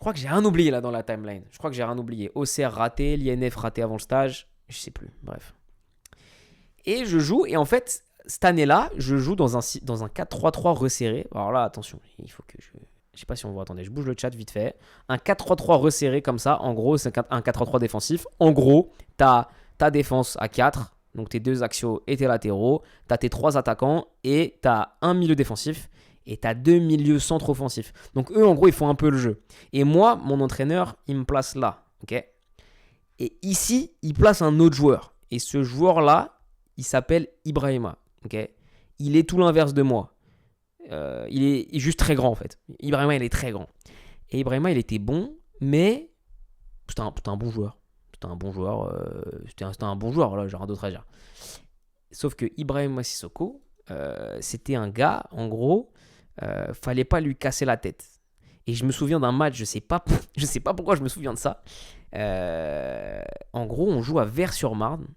crois que j'ai rien oublié là dans la timeline. Je crois que j'ai rien oublié. OCR raté, l'INF raté avant le stage. Je sais plus. Bref. Et je joue. Et en fait, cette année-là, je joue dans un 4-3-3 resserré. Alors là, attention. Il faut que je. Je sais pas si on voit. Attendez, je bouge le chat vite fait. Un 4-3-3 resserré comme ça. En gros, c'est un 4-3-3 défensif. En gros, t'as ta défense à 4. Donc tes deux axiaux et tes latéraux. T'as tes 3 attaquants. Et t'as un milieu défensif. Et t'as 2 milieux centres offensifs. Donc eux, en gros, ils font un peu le jeu. Et moi, mon entraîneur, il me place là. Ok. Et ici, il place un autre joueur. Et ce joueur-là, il s'appelle Ibrahima. Ok. Il est tout l'inverse de moi. Il est juste très grand en fait. Ibrahima, il est très grand. Et Ibrahima, il était bon, mais c'était un bon joueur. C'était un bon joueur. C'était un bon joueur, là, j'ai rien d'autre à dire. Sauf que Ibrahima Sissoko, c'était un gars, en gros, fallait pas lui casser la tête. Et je me souviens d'un match, je sais pas pourquoi je me souviens de ça. En gros, on joue à Vers-sur-Marne.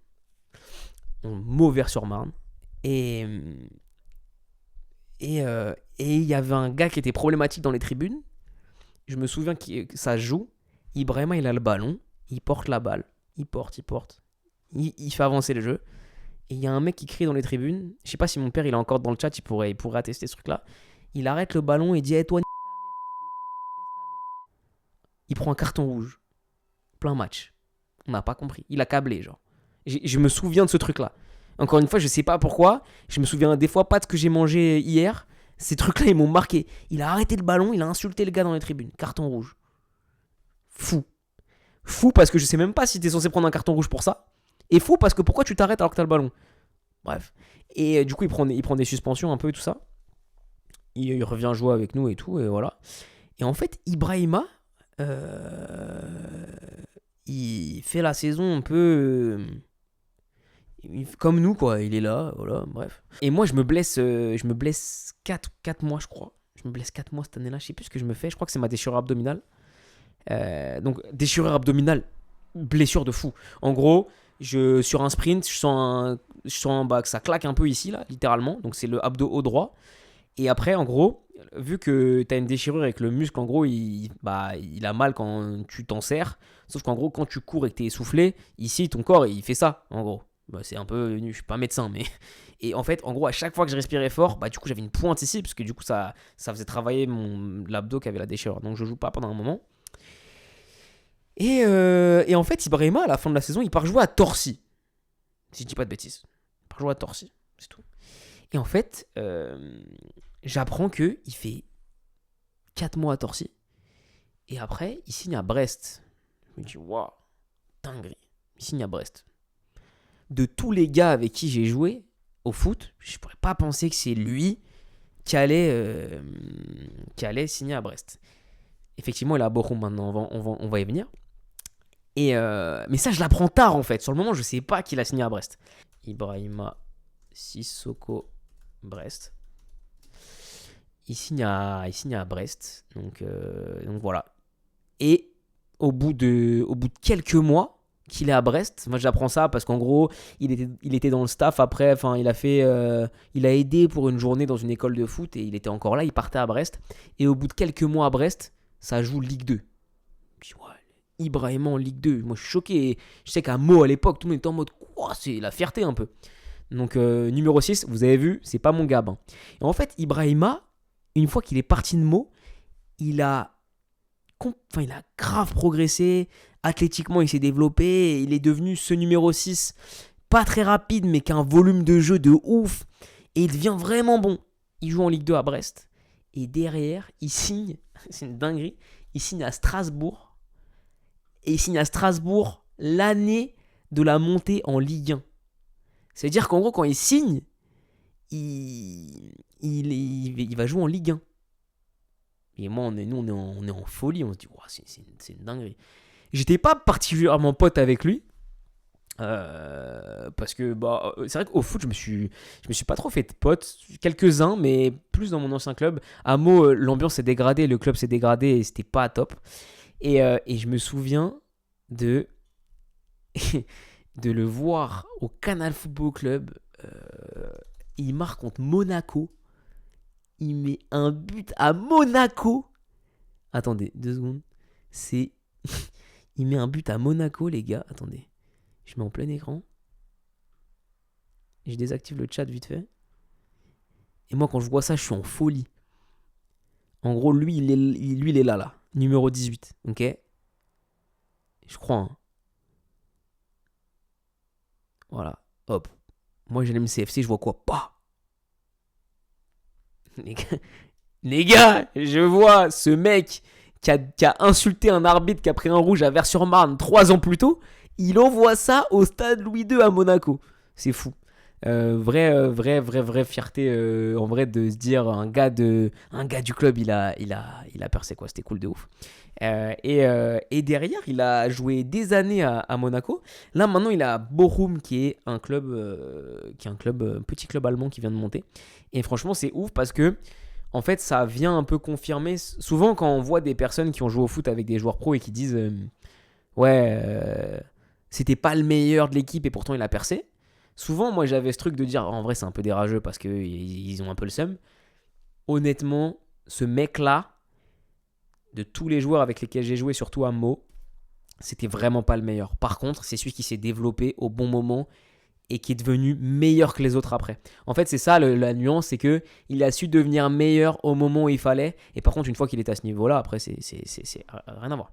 Vers-sur-Marne. Et il y avait un gars qui était problématique dans les tribunes. Je me souviens que ça joue. Ibrahima, il a le ballon. Il porte la balle. Il porte. Il fait avancer le jeu. Et il y a un mec qui crie dans les tribunes. Je sais pas si mon père il est encore dans le chat. Il pourrait attester ce truc-là. Il arrête le ballon et dit hey, toi, il prend un carton rouge. Plein match. On n'a pas compris. Il a câblé, genre. Je me souviens de ce truc-là. Encore une fois, je sais pas pourquoi. Je me souviens des fois pas de ce que j'ai mangé hier. Ces trucs-là, ils m'ont marqué. Il a arrêté le ballon, il a insulté le gars dans les tribunes. Carton rouge. Fou. Fou parce que je sais même pas si t'es censé prendre un carton rouge pour ça. Et fou parce que pourquoi tu t'arrêtes alors que t'as le ballon. Bref. Et du coup, il prend des suspensions un peu et tout ça. Il revient jouer avec nous et tout, et voilà. Et en fait, Ibrahima, il fait la saison un peu comme nous, quoi. Il est là, voilà, bref. Et moi, je me blesse 4 mois, je crois. Je me blesse 4 mois cette année-là, je sais plus ce que je me fais. Je crois que c'est ma déchirure abdominale. Donc, déchirure abdominale, blessure de fou. En gros, sur un sprint, je sens que ça claque un peu ici, là, littéralement. Donc, c'est le abdo haut droit. Et après, en gros, vu que tu as une déchirure avec le muscle, en gros, il a mal quand tu t'en sers. Sauf qu'en gros, quand tu cours et que tu es essoufflé, ici, ton corps, il fait ça, en gros. C'est un peu... Je suis pas médecin, mais... Et en fait, en gros, à chaque fois que je respirais fort, du coup, j'avais une pointe ici, parce que du coup, ça faisait travailler l'abdo qui avait la déchirure. Donc, je joue pas pendant un moment. Et en fait, Ibrahima, à la fin de la saison, il part jouer à Torcy. Si je dis pas de bêtises. Il part jouer à Torcy, c'est tout. Et en fait, j'apprends qu'il fait 4 mois à Torcy. Et après, il signe à Brest. Je me dis, waouh, dinguerie. Il signe à Brest. De tous les gars avec qui j'ai joué au foot, je pourrais pas penser que c'est lui qui allait signer à Brest. Effectivement, il est à Bochum maintenant, on va y venir. Mais ça, je l'apprends tard en fait. Sur le moment, je sais pas qu'il a signé à Brest. Ibrahima Sissoko Brest. Il signe à Brest. Donc voilà. Et au bout de quelques mois qu'il est à Brest, moi j'apprends ça parce qu'en gros, il était dans le staff après. Enfin, il a aidé pour une journée dans une école de foot et il était encore là. Il partait à Brest. Et au bout de quelques mois à Brest, ça joue Ligue 2. Je dis, ouais, Ibrahima en Ligue 2. Moi je suis choqué. Je sais qu'à Meaux à l'époque, tout le monde était en mode quoi, c'est la fierté un peu. Donc numéro 6, vous avez vu, c'est pas mon gab. Hein. Et en fait, Ibrahima, une fois qu'il est parti de Meaux, il a grave progressé. Athlétiquement, il s'est développé. Il est devenu ce numéro 6. Pas très rapide, mais qui a un volume de jeu de ouf. Et il devient vraiment bon. Il joue en Ligue 2 à Brest. Et derrière, il signe. C'est une dinguerie. Il signe à Strasbourg. Et il signe à Strasbourg l'année de la montée en Ligue 1. C'est-à-dire qu'en gros, quand il signe, il va jouer en Ligue 1. Et moi, on est en folie. On se dit, wow, c'est une dinguerie. J'étais pas particulièrement pote avec lui. Parce que c'est vrai qu'au foot, je me suis pas trop fait de potes. Quelques-uns, mais plus dans mon ancien club. À Meaux, l'ambiance s'est dégradée, le club s'est dégradé et c'était pas top. Et je me souviens de le voir au Canal Football Club. Il marque contre Monaco. Il met un but à Monaco. Attendez, 2 secondes. C'est... Il met un but à Monaco, les gars. Attendez. Je mets en plein écran. Je désactive le chat vite fait. Et moi, quand je vois ça, je suis en folie. En gros, lui, il est là. Numéro 18. Ok. Je crois. Hein. Voilà. Hop. Moi, j'ai l'MCFC, je vois quoi? Pas. Les gars, je vois ce mec qui a insulté un arbitre qui a pris un rouge à Vers-sur-Marne 3 ans plus tôt. Il envoie ça au stade Louis II à Monaco. C'est fou. Vraie fierté en vrai de se dire un gars du club il a percé quoi, c'était cool de ouf. Et derrière il a joué des années à Monaco. Là maintenant il a Bochum qui est un club petit club allemand qui vient de monter. Et franchement c'est ouf parce que en fait ça vient un peu confirmer. Souvent quand on voit des personnes qui ont joué au foot avec des joueurs pros et qui disent c'était pas le meilleur de l'équipe et pourtant il a percé. Souvent, moi, j'avais ce truc de dire, en vrai, c'est un peu des rageux parce qu'ils ont un peu le seum. Honnêtement, ce mec-là, de tous les joueurs avec lesquels j'ai joué, surtout à Meaux, c'était vraiment pas le meilleur. Par contre, c'est celui qui s'est développé au bon moment et qui est devenu meilleur que les autres après. En fait, c'est ça la nuance, c'est que il a su devenir meilleur au moment où il fallait. Et par contre, une fois qu'il est à ce niveau-là, après, c'est rien à voir.